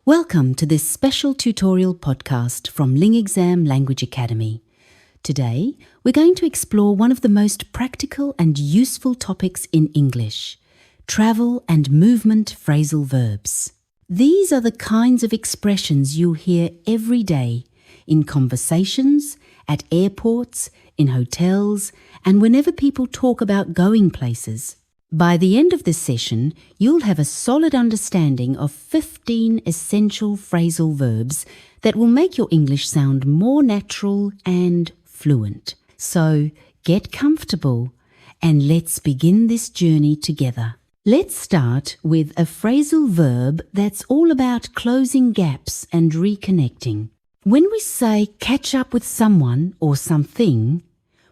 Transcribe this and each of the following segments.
Welcome to this special tutorial podcast from LingExam Language Academy. Today, we're going to explore one of the most practical and useful topics in English, travel and movement phrasal verbs. These are the kinds of expressions you'll hear every day in conversations, at airports, in hotels, and whenever people talk about going places. By the end of this session, you'll have a solid understanding of 15 essential phrasal verbs that will make your English sound more natural and fluent. So get comfortable and let's begin this journey together. Let's start with a phrasal verb that's all about closing gaps and reconnecting. When we say catch up with someone or something,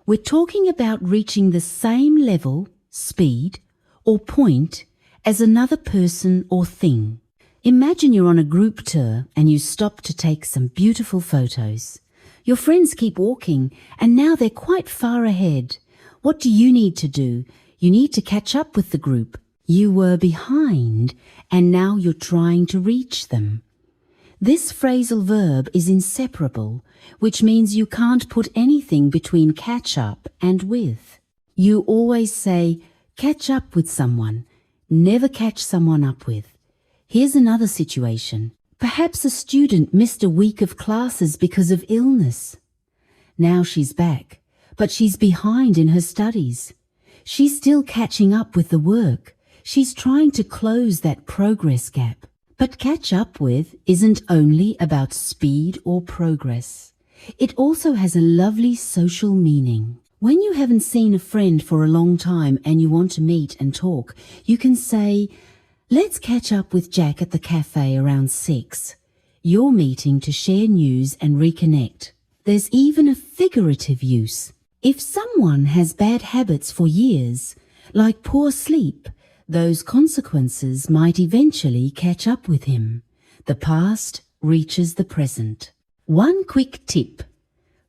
we're talking about reaching the same level, speed, or point as another person or thing. Imagine you're on a group tour and you stop to take some beautiful photos. Your friends keep walking and now they're quite far ahead. What do you need to do? You need to catch up with the group. You were behind and now you're trying to reach them. This phrasal verb is inseparable, which means you can't put anything between catch up and with. You always say, catch up with someone, never catch someone up with. Here's another situation. Perhaps a student missed a week of classes because of illness. Now she's back, but she's behind in her studies. She's still catching up with the work. She's trying to close that progress gap. But catch up with isn't only about speed or progress. It also has a lovely social meaning. When you haven't seen a friend for a long time and you want to meet and talk, you can say, let's catch up with Jack at the cafe around 6. You're meeting to share news and reconnect. There's even a figurative use. If someone has bad habits for years, like poor sleep, those consequences might eventually catch up with him. The past reaches the present. One quick tip.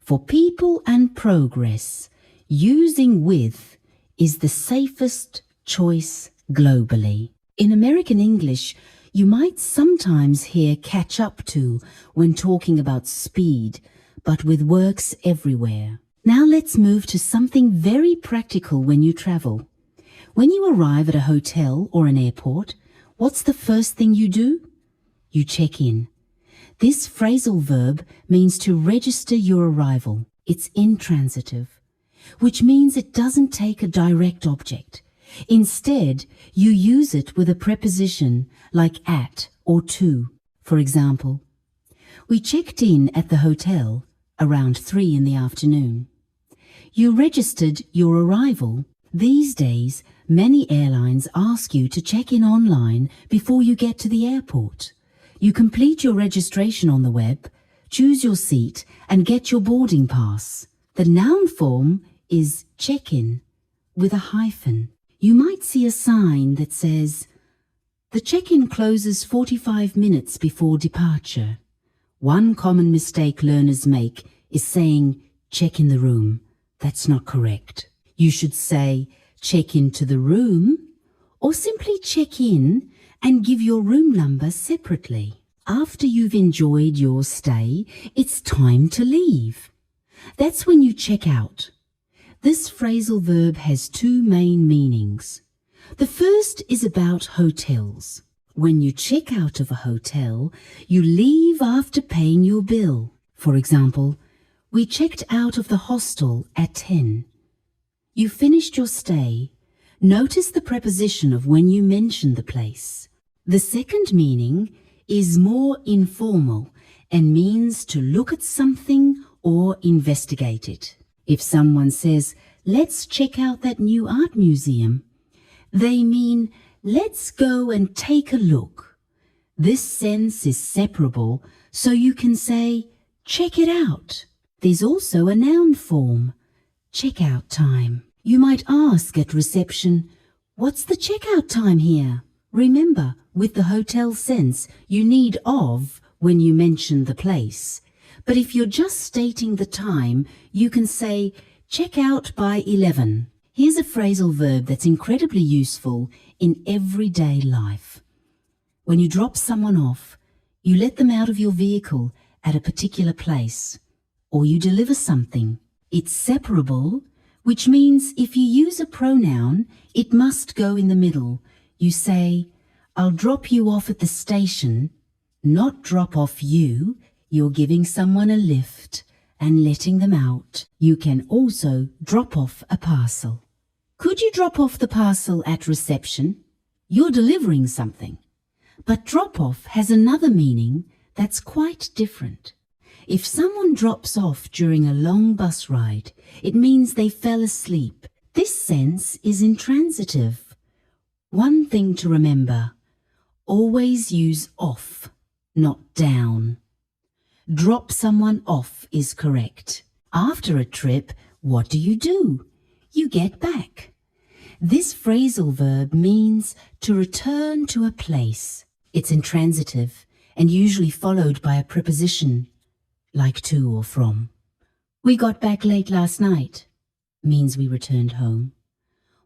For people and progress, using with is the safest choice globally. In American English, you might sometimes hear catch up to when talking about speed, but with works everywhere. Now let's move to something very practical when you travel. When you arrive at a hotel or an airport, what's the first thing you do? You check in. This phrasal verb means to register your arrival. It's intransitive, which means it doesn't take a direct object. Instead, you use it with a preposition like at or to. For example, we checked in at the hotel around 3 in the afternoon. You registered your arrival. These days, many airlines ask you to check in online before you get to the airport. You complete your registration on the web, choose your seat, and get your boarding pass. The noun form is check-in with a hyphen. You might see a sign that says, the check-in closes 45 minutes before departure. One common mistake learners make is saying, check in the room. That's not correct. You should say, check into the room, or simply check in and give your room number separately. After you've enjoyed your stay, it's time to leave. That's when you check out. This phrasal verb has two main meanings. The first is about hotels. When you check out of a hotel, you leave after paying your bill. For example, we checked out of the hostel at 10. You finished your stay. Notice the preposition of when you mention the place. The second meaning is more informal and means to look at something or investigate it. If someone says, let's check out that new art museum, they mean, let's go and take a look. This sense is separable, so you can say, check it out. There's also a noun form, checkout time. You might ask at reception, what's the checkout time here? Remember, with the hotel sense, you need of when you mention the place. But if you're just stating the time, you can say, check out by 11. Here's a phrasal verb that's incredibly useful in everyday life. When you drop someone off, You let them out of your vehicle at a particular place, or you deliver something. It's separable, which means if you use a pronoun, it must go in the middle. You say, I'll drop you off at the station, not drop off you. You're giving someone a lift and letting them out. You can also drop off a parcel. Could you drop off the parcel at reception? You're delivering something. But drop off has another meaning that's quite different. If someone drops off during a long bus ride, it means they fell asleep. This sense is intransitive. One thing to remember, always use off, not down. Drop someone off is correct. After a trip, what do? You get back. This phrasal verb means to return to a place. It's intransitive and usually followed by a preposition, like to or from. We got back late last night means we returned home.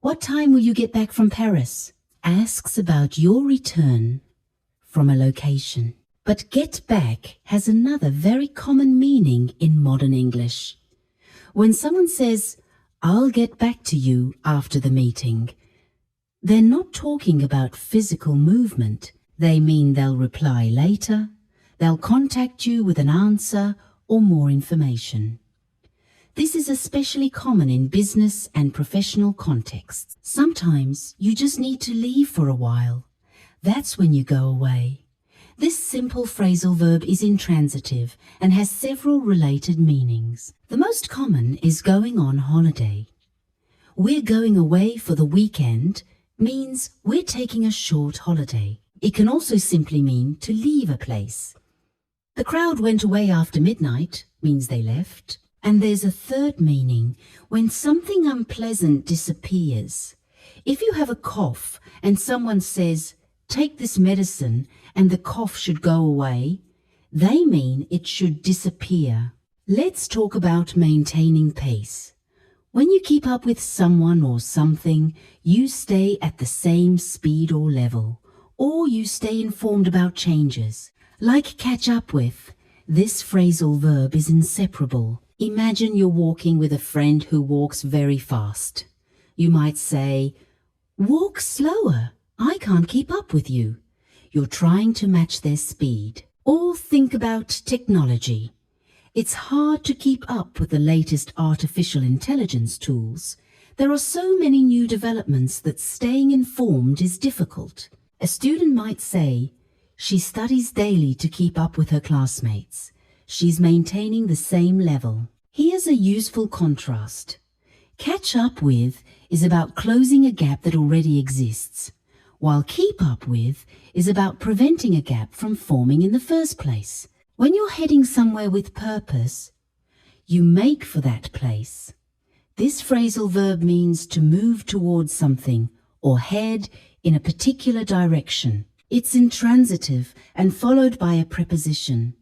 What time will you get back from Paris? Asks about your return from a location. But get back has another very common meaning in modern English. When someone says, I'll get back to you after the meeting, they're not talking about physical movement. They mean they'll reply later, they'll contact you with an answer or more information. This is especially common in business and professional contexts. Sometimes you just need to leave for a while. That's when you go away. This simple phrasal verb is intransitive and has several related meanings. The most common is going on holiday. We're going away for the weekend means we're taking a short holiday. It can also simply mean to leave a place. The crowd went away after midnight means they left. And there's a third meaning, when something unpleasant disappears. If you have a cough and someone says, take this medicine and the cough should go away, they mean it should disappear. Let's talk about maintaining pace. When you keep up with someone or something, you stay at the same speed or level, or you stay informed about changes. Like catch up with, this phrasal verb is inseparable. Imagine you're walking with a friend who walks very fast. You might say, walk slower. I can't keep up with you. You're trying to match their speed. Or think about technology. It's hard to keep up with the latest artificial intelligence tools. There are so many new developments that staying informed is difficult. A student might say, she studies daily to keep up with her classmates. She's maintaining the same level. Here's a useful contrast. Catch up with is about closing a gap that already exists, while keep up with is about preventing a gap from forming in the first place. When you're heading somewhere with purpose, you make for that place. This phrasal verb means to move towards something or head in a particular direction. It's intransitive and followed by a preposition.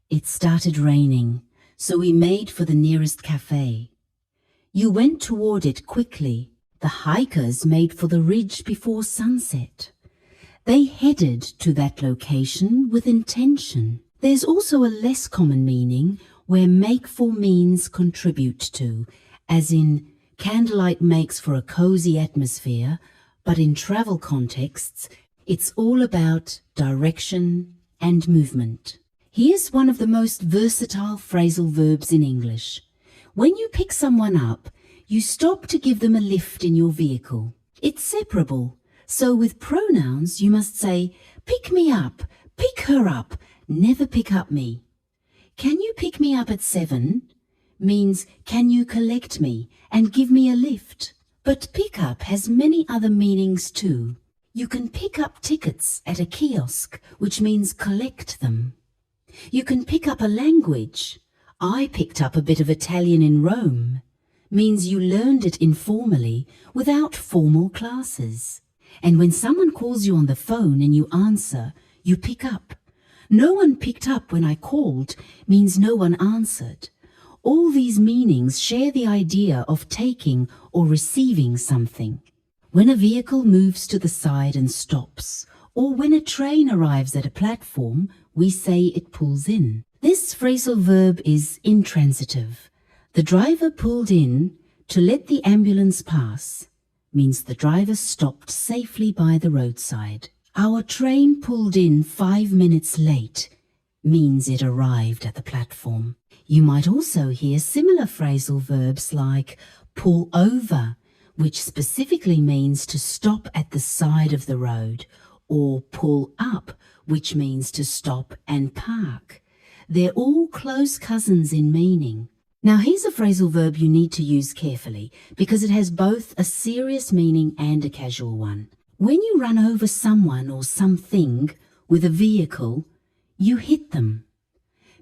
It started raining, so we made for the nearest cafe. You went toward it quickly. The hikers made for the ridge before sunset. They headed to that location with intention. There's also a less common meaning where make for means contribute to, as in candlelight makes for a cozy atmosphere, but in travel contexts, it's all about direction and movement. Here's one of the most versatile phrasal verbs in English. When you pick someone up, you stop to give them a lift in your vehicle. It's separable, so with pronouns you must say, pick me up, pick her up, never pick up me. Can you pick me up at 7? Means can you collect me and give me a lift? But pick up has many other meanings too. You can pick up tickets at a kiosk, which means collect them. You can pick up a language. I picked up a bit of Italian in Rome. Means you learned it informally without formal classes. And when someone calls you on the phone and you answer, you pick up. No one picked up when I called means no one answered. All these meanings share the idea of taking or receiving something. When a vehicle moves to the side and stops, Or when a train arrives at a platform, we say it pulls in. This phrasal verb is intransitive. The driver pulled in to let the ambulance pass means the driver stopped safely by the roadside. Our train pulled in 5 minutes late means it arrived at the platform. You might also hear similar phrasal verbs like pull over, which specifically means to stop at the side of the road, or pull up, which means to stop and park. They're all close cousins in meaning. Now here's a phrasal verb you need to use carefully because it has both a serious meaning and a casual one. When you run over someone or something with a vehicle, you hit them.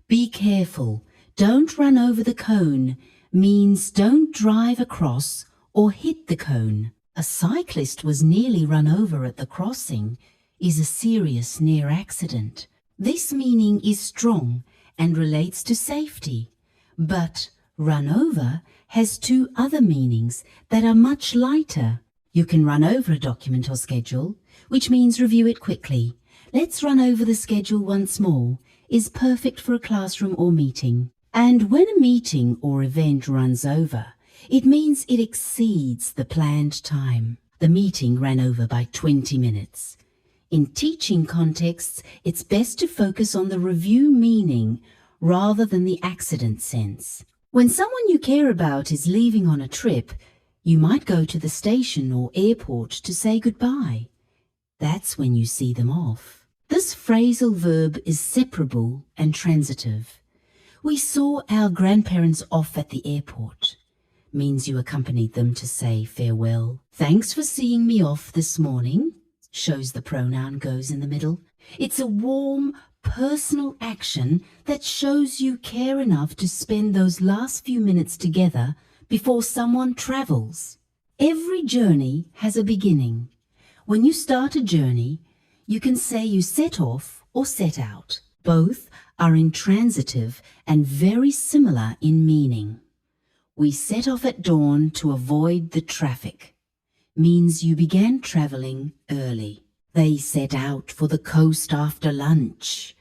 Be careful. Don't run over the cone means don't drive across or hit the cone. A cyclist was nearly run over at the crossing is a serious near accident. This meaning is strong and relates to safety, but run over has two other meanings that are much lighter. You can run over a document or schedule, which means review it quickly. Let's run over the schedule once more is perfect for a classroom or meeting. And when a meeting or event runs over, it means it exceeds the planned time. The meeting ran over by 20 minutes. In teaching contexts, it's best to focus on the review meaning rather than the accident sense. When someone you care about is leaving on a trip, you might go to the station or airport to say goodbye. That's when you see them off. This phrasal verb is separable and transitive. We saw our grandparents off at the airport. Means you accompanied them to say farewell. Thanks for seeing me off this morning. Shows the pronoun goes in the middle. It's a warm, personal action that shows you care enough to spend those last few minutes together before someone travels. Every journey has a beginning. When you start a journey, you can say you set off or set out. Both are intransitive and very similar in meaning. We set off at dawn to avoid the traffic. Means you began traveling early. They set out for the coast after lunch.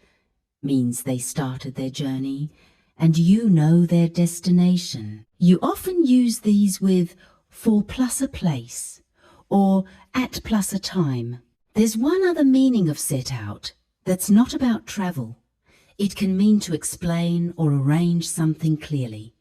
Means they started their journey and you know their destination. You often use these with for plus a place or at plus a time. There's one other meaning of set out that's not about travel. It can mean to explain or arrange something clearly.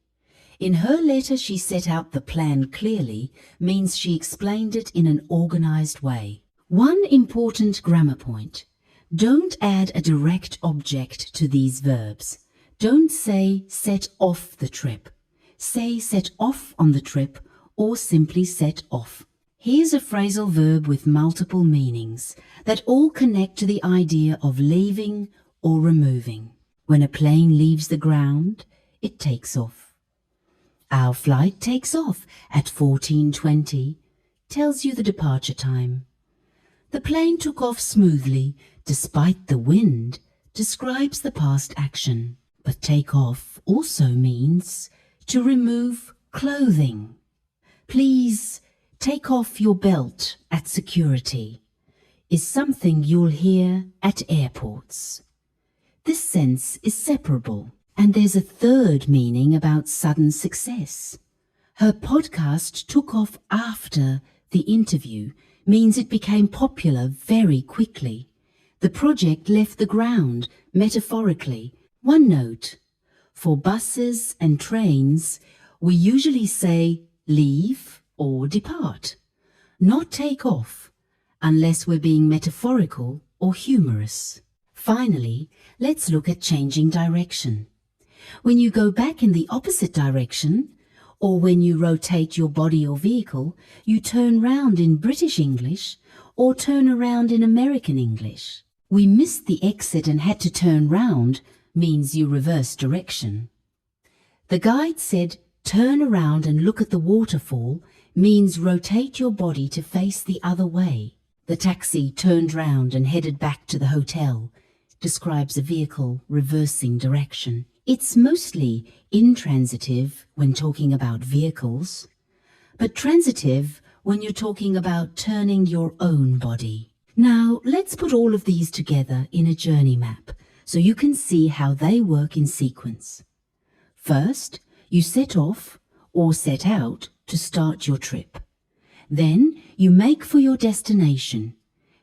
In her letter, she set out the plan clearly means she explained it in an organized way. One important grammar point. Don't add a direct object to these verbs. Don't say set off the trip. Say set off on the trip or simply set off. Here's a phrasal verb with multiple meanings that all connect to the idea of leaving or removing. When a plane leaves the ground, it takes off. Our flight takes off at 14:20, tells you the departure time. The plane took off smoothly despite the wind, describes the past action. But take off also means to remove clothing. Please take off your belt at security is something you'll hear at airports. This sense is separable. And there's a third meaning about sudden success. Her podcast took off after the interview means it became popular very quickly. The project left the ground, metaphorically. One note, for buses and trains, we usually say leave or depart, not take off, unless we're being metaphorical or humorous. Finally, let's look at changing direction. When you go back in the opposite direction, or when you rotate your body or vehicle, you turn round in British English or turn around in American English. We missed the exit and had to turn round means you reverse direction. The guide said turn around and look at the waterfall means rotate your body to face the other way. The taxi turned round and headed back to the hotel, describes a vehicle reversing direction. It's mostly intransitive when talking about vehicles, but transitive when you're talking about turning your own body. Now, let's put all of these together in a journey map so you can see how they work in sequence. First, you set off or set out to start your trip. Then you make for your destination,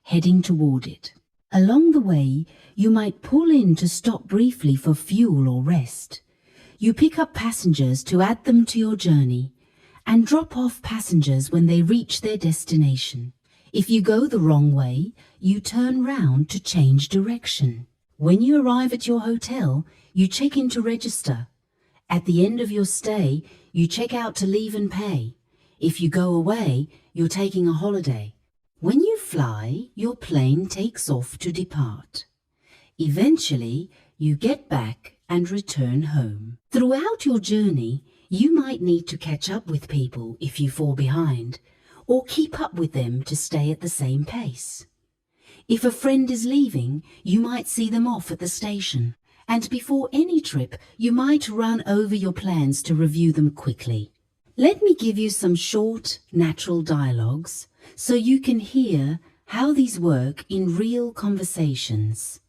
heading toward it. Along the way, you might pull in to stop briefly for fuel or rest. You pick up passengers to add them to your journey and drop off passengers when they reach their destination. If you go the wrong way, you turn round to change direction. When you arrive at your hotel, you check in to register. At the end of your stay, you check out to leave and pay. If you go away, you're taking a holiday. When you fly, your plane takes off to depart. Eventually, you get back and return home. Throughout your journey, you might need to catch up with people if you fall behind, or keep up with them to stay at the same pace. If a friend is leaving, you might see them off at the station. And before any trip, you might run over your plans to review them quickly. Let me give you some short, natural dialogues so you can hear how these work in real conversations.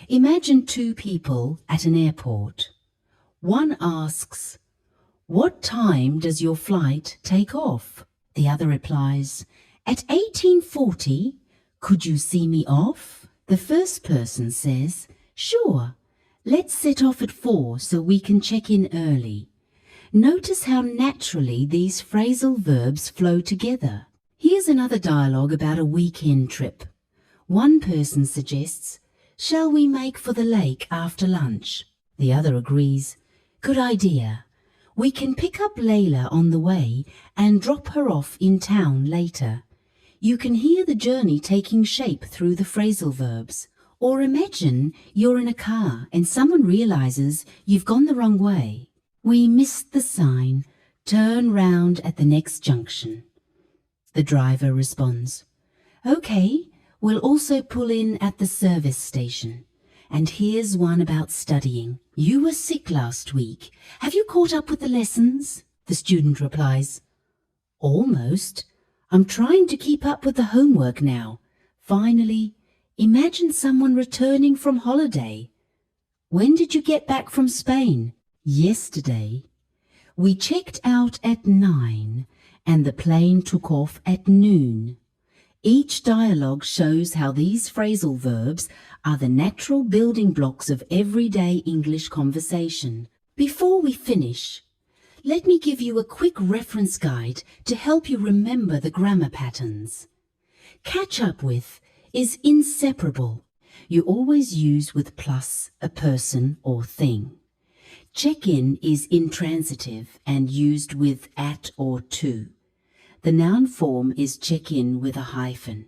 Imagine two people at an airport. One asks, "What time does your flight take off?" The other replies, "At 18:40, could you see me off?" The first person says, "Sure, let's set off at 4 so we can check in early." Notice how naturally these phrasal verbs flow together. Here's another dialogue about a weekend trip. One person suggests, "Shall we make for the lake after lunch?" The other agrees, "Good idea. We can pick up Layla on the way and drop her off in town later." You can hear the journey taking shape through the phrasal verbs. Or imagine you're in a car and someone realizes you've gone the wrong way. "We missed the sign. Turn round at the next junction." The driver responds, "Okay, we'll also pull in at the service station. And here's one about studying. You were sick last week. Have you caught up with the lessons?" The student replies, "Almost. I'm trying to keep up with the homework now." Finally, imagine someone returning from holiday. "When did you get back from Spain?" "Yesterday. We checked out at 9 and the plane took off at noon." Each dialogue shows how these phrasal verbs are the natural building blocks of everyday English conversation. Before we finish, let me give you a quick reference guide to help you remember the grammar patterns. Catch up with is inseparable. You always use with plus a person or thing. Check-in is intransitive and used with at or to. The noun form is check-in with a hyphen.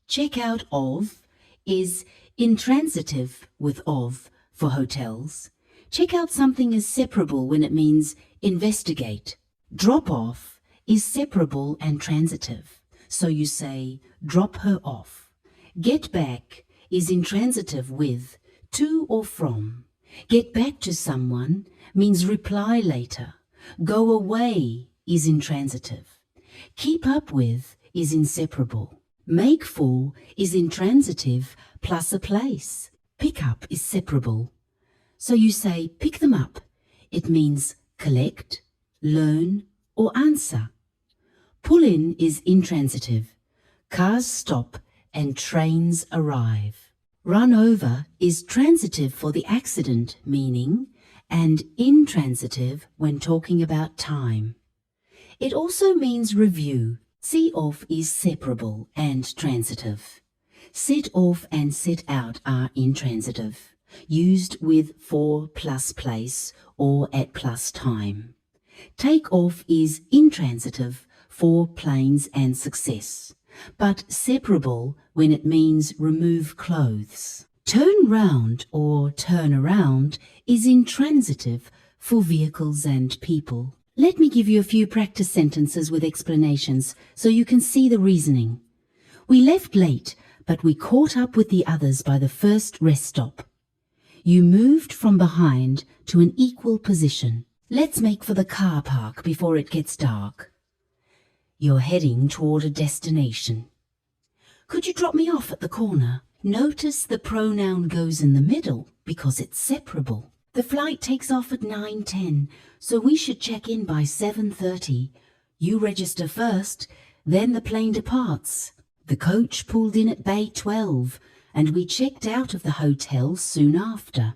Check-out of is intransitive with of for hotels. Check out something is separable when it means investigate. Drop off is separable and transitive, so you say drop her off. Get back is intransitive with to or from. Get back to someone means reply later. Go away is intransitive. Keep up with is inseparable. Make for is intransitive plus a place. Pick up is separable. So you say pick them up. It means collect, learn, or answer. Pull in is intransitive. Cars stop and trains arrive. Run over is transitive for the accident, meaning, and intransitive when talking about time. It also means review. See off is separable and transitive. Set off and set out are intransitive, used with for plus place or at plus time. Take off is intransitive for planes and success, but separable when it means remove clothes. Turn round or turn around is intransitive for vehicles and people. Let me give you a few practice sentences with explanations so you can see the reasoning. We left late, but we caught up with the others by the first rest stop. You moved from behind to an equal position. Let's make for the car park before it gets dark. You're heading toward a destination. Could you drop me off at the corner? Notice the pronoun goes in the middle because it's separable. The flight takes off at 9:10, so we should check in by 7:30. You register first, then the plane departs. The coach pulled in at Bay 12, and we checked out of the hotel soon after.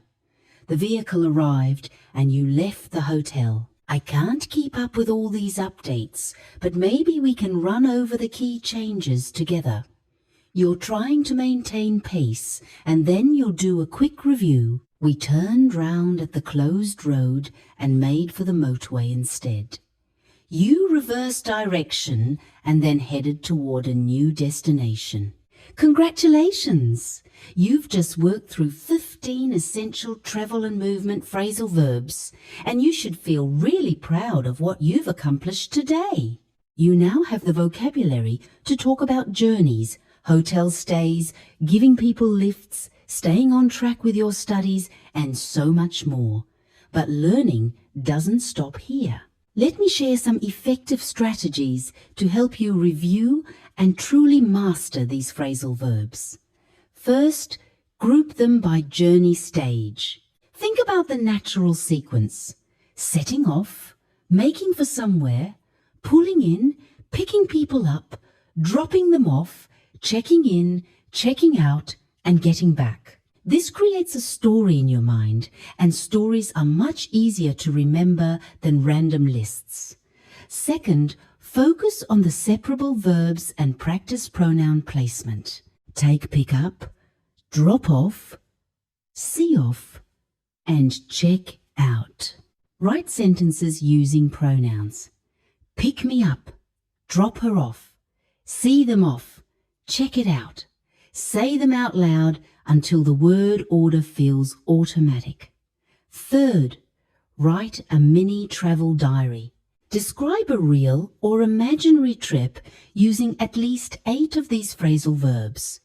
The vehicle arrived, and you left the hotel. I can't keep up with all these updates, but maybe we can run over the key changes together. You're trying to maintain pace, and then you'll do a quick review. We turned round at the closed road and made for the motorway instead. You reversed direction and then headed toward a new destination. Congratulations! You've just worked through 15 essential travel and movement phrasal verbs, and you should feel really proud of what you've accomplished today. You now have the vocabulary to talk about journeys, hotel stays, giving people lifts, staying on track with your studies, and so much more. But learning doesn't stop here. Let me share some effective strategies to help you review and truly master these phrasal verbs. First, group them by journey stage. Think about the natural sequence: setting off, making for somewhere, pulling in, picking people up, dropping them off, checking in, checking out, and getting back. This creates a story in your mind, and stories are much easier to remember than random lists. Second, focus on the separable verbs and practice pronoun placement. Take pick up, drop off, see off, and check out. Write sentences using pronouns. Pick me up, drop her off, see them off, check it out. Say them out loud until the word order feels automatic. Third, write a mini travel diary. Describe a real or imaginary trip using at least 8 of these phrasal verbs.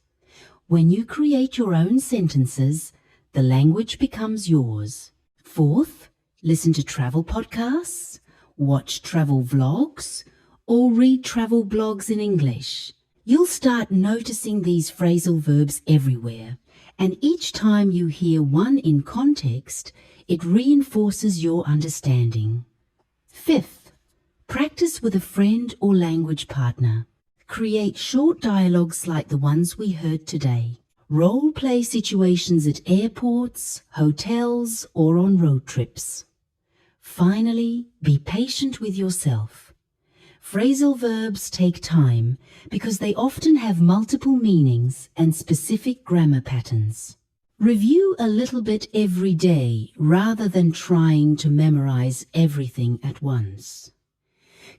When you create your own sentences, the language becomes yours. Fourth, listen to travel podcasts, watch travel vlogs, or read travel blogs in English. You'll start noticing these phrasal verbs everywhere, and each time you hear one in context, it reinforces your understanding. Fifth, practice with a friend or language partner. Create short dialogues like the ones we heard today. Role-play situations at airports, hotels, or on road trips. Finally, be patient with yourself. Phrasal verbs take time because they often have multiple meanings and specific grammar patterns. Review a little bit every day rather than trying to memorize everything at once.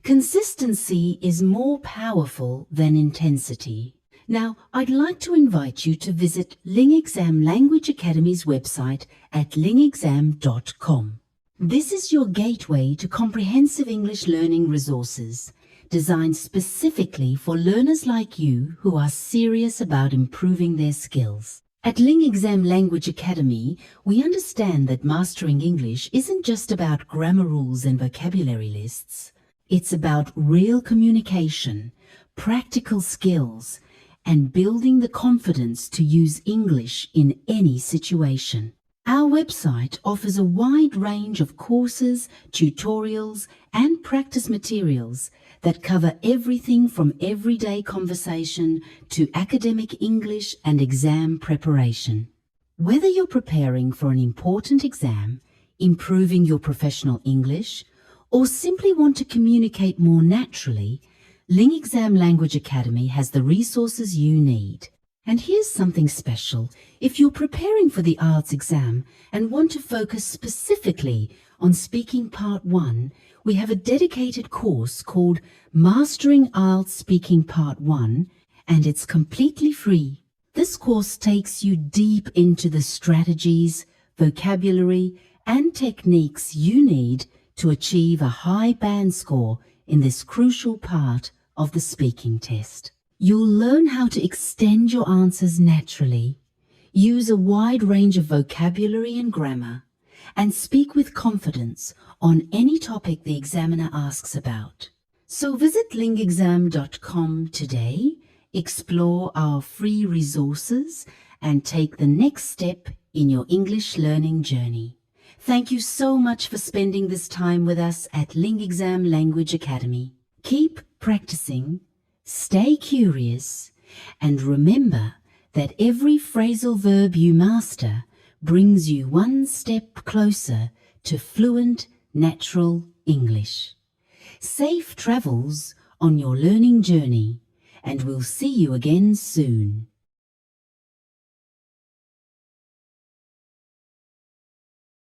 Consistency is more powerful than intensity. Now, I'd like to invite you to visit LingExam Language Academy's website at lingexam.com. This is your gateway to comprehensive English learning resources designed specifically for learners like you who are serious about improving their skills. At LingExam Language Academy, we understand that mastering English isn't just about grammar rules and vocabulary lists. It's about real communication, practical skills, and building the confidence to use English in any situation. Our website offers a wide range of courses, tutorials, and practice materials that cover everything from everyday conversation to academic English and exam preparation. Whether you're preparing for an important exam, improving your professional English, or simply want to communicate more naturally, LingExam Language Academy has the resources you need. And here's something special. If you're preparing for the IELTS exam and want to focus specifically on Speaking Part 1, we have a dedicated course called Mastering IELTS Speaking Part 1, and it's completely free. This course takes you deep into the strategies, vocabulary, and techniques you need to achieve a high band score in this crucial part of the speaking test. You'll learn how to extend your answers naturally, use a wide range of vocabulary and grammar, and speak with confidence on any topic the examiner asks about. So visit lingexam.com today, explore our free resources, and take the next step in your English learning journey. Thank you so much for spending this time with us at LingExam Language Academy. Keep practicing, stay curious, and remember that every phrasal verb you master brings you one step closer to fluent, natural English. Safe travels on your learning journey, and we'll see you again soon.